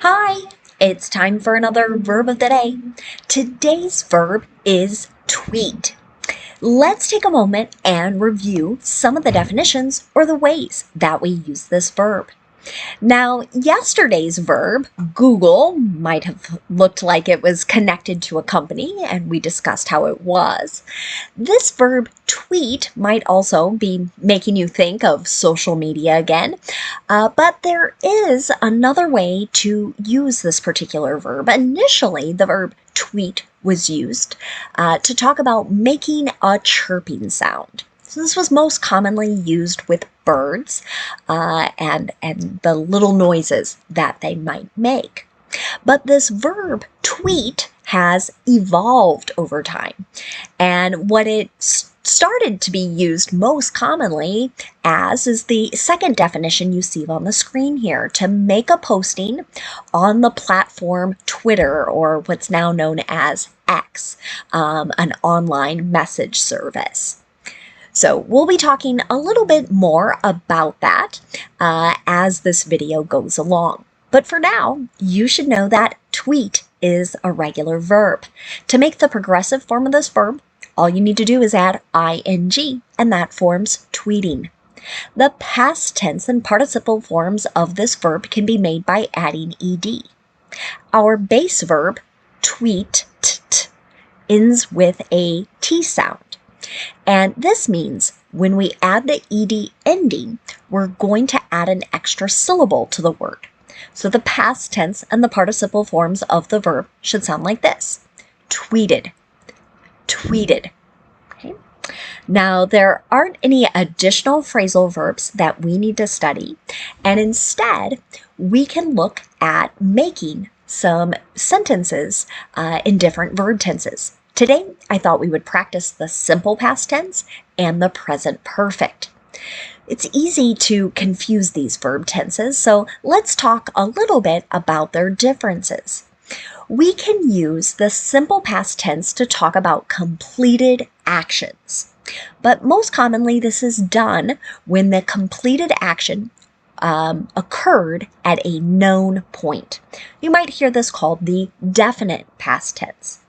Hi, it's time for another verb of the day. Today's verb is tweet. Let's take a moment and review some of the definitions or the ways that we use this verb. Now, yesterday's verb, Google, might have looked like it was connected to a company, and we discussed how it was. This verb, tweet, might also be making you think of social media again, but there is another way to use this particular verb. Initially, the verb tweet was used to talk about making a chirping sound. So this was most commonly used with birds and the little noises that they might make. But this verb, tweet, has evolved over time. And what it started to be used most commonly as is the second definition you see on the screen here, to make a posting on the platform Twitter, or what's now known as X, an online message service. So we'll be talking a little bit more about that as this video goes along. But for now, you should know that tweet is a regular verb. To make the progressive form of this verb, all you need to do is add ing, and that forms tweeting. The past tense and participle forms of this verb can be made by adding ed. Our base verb, tweet, ends with a t sound. And this means when we add the ed ending, we're going to add an extra syllable to the word. So the past tense and the participle forms of the verb should sound like this: tweeted, tweeted. Okay. Now, there aren't any additional phrasal verbs that we need to study, and instead, we can look at making some sentences in different verb tenses. Today, I thought we would practice the simple past tense and the present perfect. It's easy to confuse these verb tenses, so let's talk a little bit about their differences. We can use the simple past tense to talk about completed actions, but most commonly this is done when the completed action occurred at a known point. You might hear this called the definite past tense.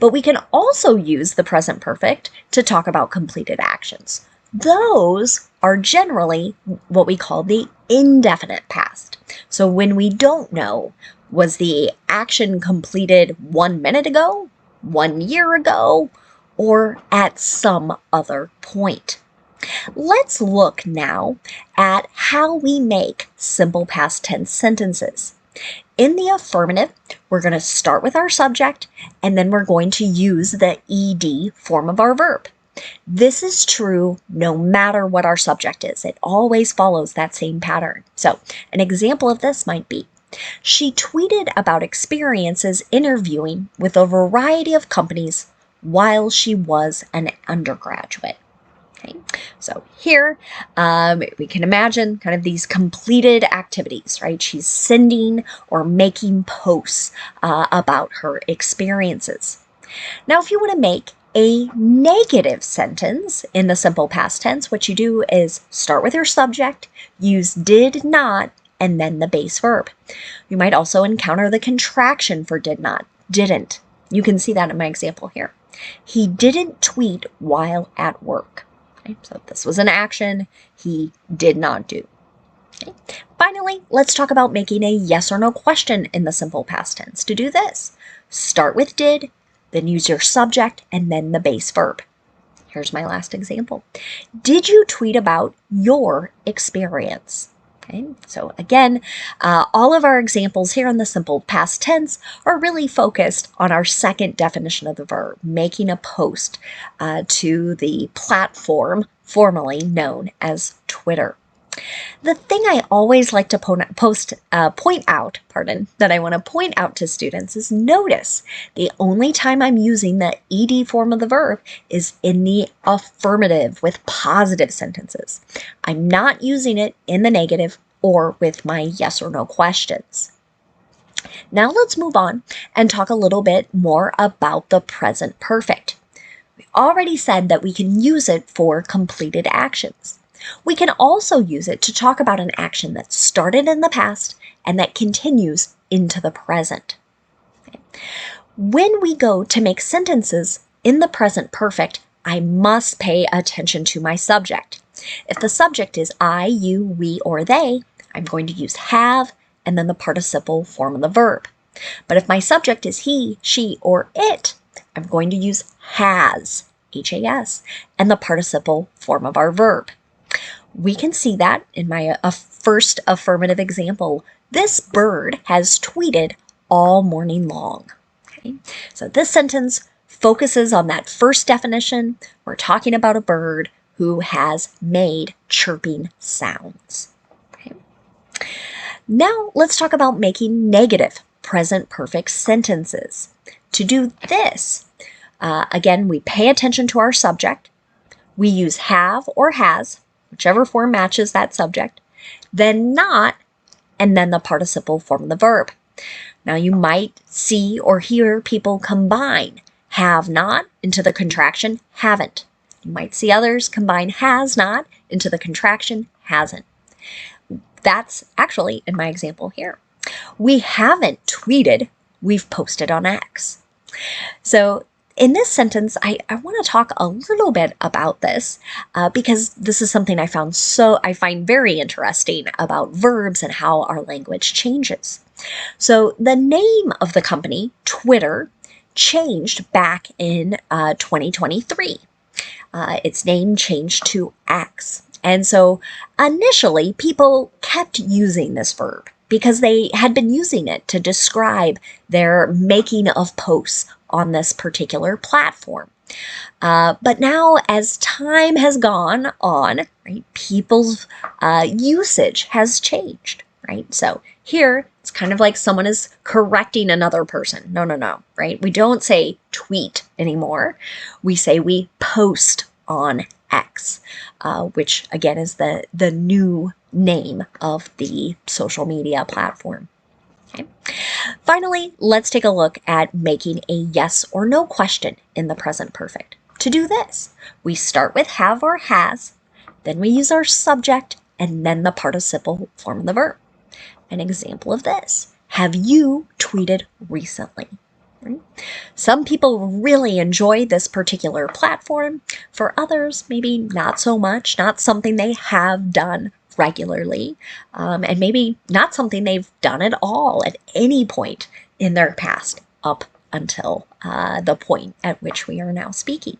But we can also use the present perfect to talk about completed actions. Those are generally what we call the indefinite past. So when we don't know, was the action completed 1 minute ago, 1 year ago, or at some other point? Let's look now at how we make simple past tense sentences. In the affirmative, we're going to start with our subject, and then we're going to use the ed form of our verb. This is true no matter what our subject is. It always follows that same pattern. So an example of this might be, she tweeted about experiences interviewing with a variety of companies while she was an undergraduate. Okay, so here we can imagine kind of these completed activities, right? She's sending or making posts about her experiences. Now, if you want to make a negative sentence in the simple past tense, what you do is start with your subject, use did not, and then the base verb. You might also encounter the contraction for did not, didn't. You can see that in my example here. He didn't tweet while at work. So this was an action he did not do. Okay. Finally, let's talk about making a yes or no question in the simple past tense. To do this, start with did, then use your subject, and then the base verb. Here's my last example. Did you tweet about your experience? Okay, so again, all of our examples here in the simple past tense are really focused on our second definition of the verb, making a post to the platform formerly known as Twitter. The thing I always like to point out to students is notice the only time I'm using the ed form of the verb is in the affirmative with positive sentences. I'm not using it in the negative or with my yes or no questions. Now let's move on and talk a little bit more about the present perfect. We already said that we can use it for completed actions. We can also use it to talk about an action that started in the past and that continues into the present. Okay. When we go to make sentences in the present perfect, I must pay attention to my subject. If the subject is I, you, we, or they, I'm going to use have and then the participle form of the verb. But if my subject is he, she, or it, I'm going to use has, H-A-S, and the participle form of our verb. We can see that in my first affirmative example. This bird has tweeted all morning long. Okay? So this sentence focuses on that first definition. We're talking about a bird who has made chirping sounds. Okay? Now let's talk about making negative present perfect sentences. To do this, again, we pay attention to our subject. We use have or has, whichever form matches that subject, then not, and then the participle form of the verb. Now you might see or hear people combine have not into the contraction haven't. You might see others combine has not into the contraction hasn't. That's actually in my example here. We haven't tweeted, we've posted on X. So in this sentence, I want to talk a little bit about this because this is something I find very interesting about verbs and how our language changes. So the name of the company, Twitter, changed back in 2023. Its name changed to X. And so initially, people kept using this verb because they had been using it to describe their making of posts on this particular platform. But now, as time has gone on, right, people's usage has changed, right? So here, it's kind of like someone is correcting another person. No, right? We don't say tweet anymore. We say we post on X, which again is the new name of the social media platform. Okay. Finally, let's take a look at making a yes or no question in the present perfect. To do this, we start with have or has, then we use our subject, and then the participle form of the verb. An example of this, have you tweeted recently? Right? Some people really enjoy this particular platform. For others, maybe not so much, not something they have done regularly, and maybe not something they've done at all at any point in their past up until the point at which we are now speaking.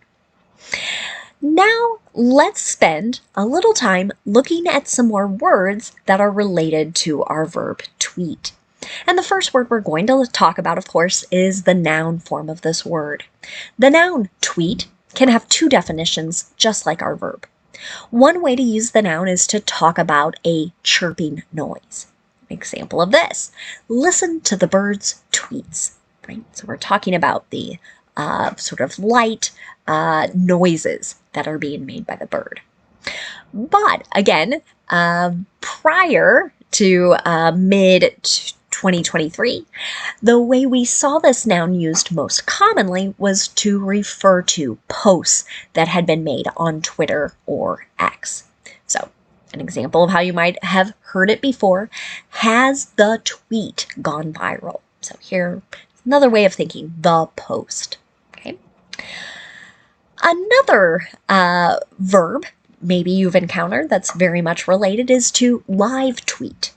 Now, let's spend a little time looking at some more words that are related to our verb tweet. And the first word we're going to talk about, of course, is the noun form of this word. The noun tweet can have two definitions, just like our verb. One way to use the noun is to talk about a chirping noise. An example of this, listen to the bird's tweets. Right? So we're talking about the sort of light noises that are being made by the bird. But again, prior to mid-2023, the way we saw this noun used most commonly was to refer to posts that had been made on Twitter or X. So an example of how you might have heard it before, has the tweet gone viral? So here, another way of thinking, the post. Okay. Another verb maybe you've encountered that's very much related is to live tweet.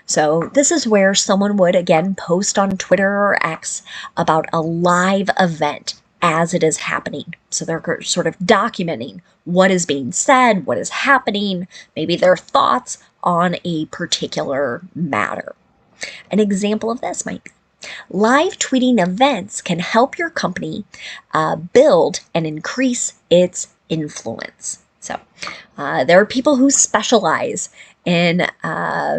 So this is where someone would, again, post on Twitter or X about a live event as it is happening. So they're sort of documenting what is being said, what is happening, maybe their thoughts on a particular matter. An example of this might be, live tweeting events can help your company build and increase its influence. So there are people who specialize in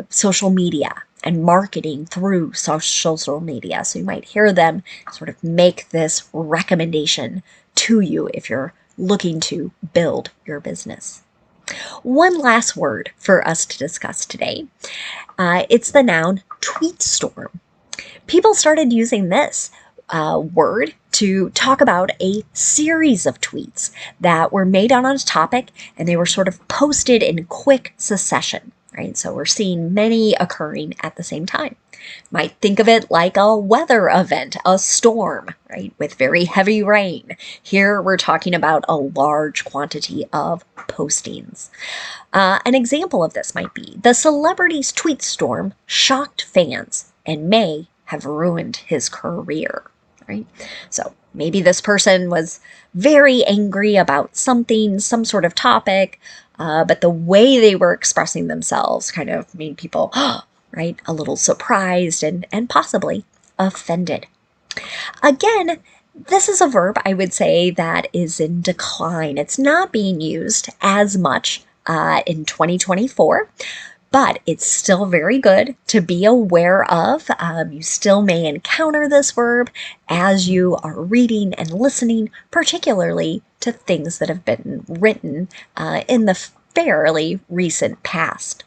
social media and marketing through social media. So you might hear them sort of make this recommendation to you if you're looking to build your business. One last word for us to discuss today. It's the noun tweet storm. People started using this word to talk about a series of tweets that were made on a topic and they were sort of posted in quick succession, right? So we're seeing many occurring at the same time. Might think of it like a weather event, a storm, right, with very heavy rain. Here we're talking about a large quantity of postings. An example of this might be the celebrity's tweet storm shocked fans and may have ruined his career, right? So maybe this person was very angry about something, some sort of topic, but the way they were expressing themselves kind of made people, right, a little surprised and possibly offended. Again, this is a verb I would say that is in decline. It's not being used as much in 2024, but it's still very good to be aware of. You still may encounter this verb as you are reading and listening, particularly to things that have been written in the fairly recent past.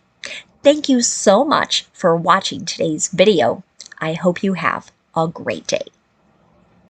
Thank you so much for watching today's video. I hope you have a great day.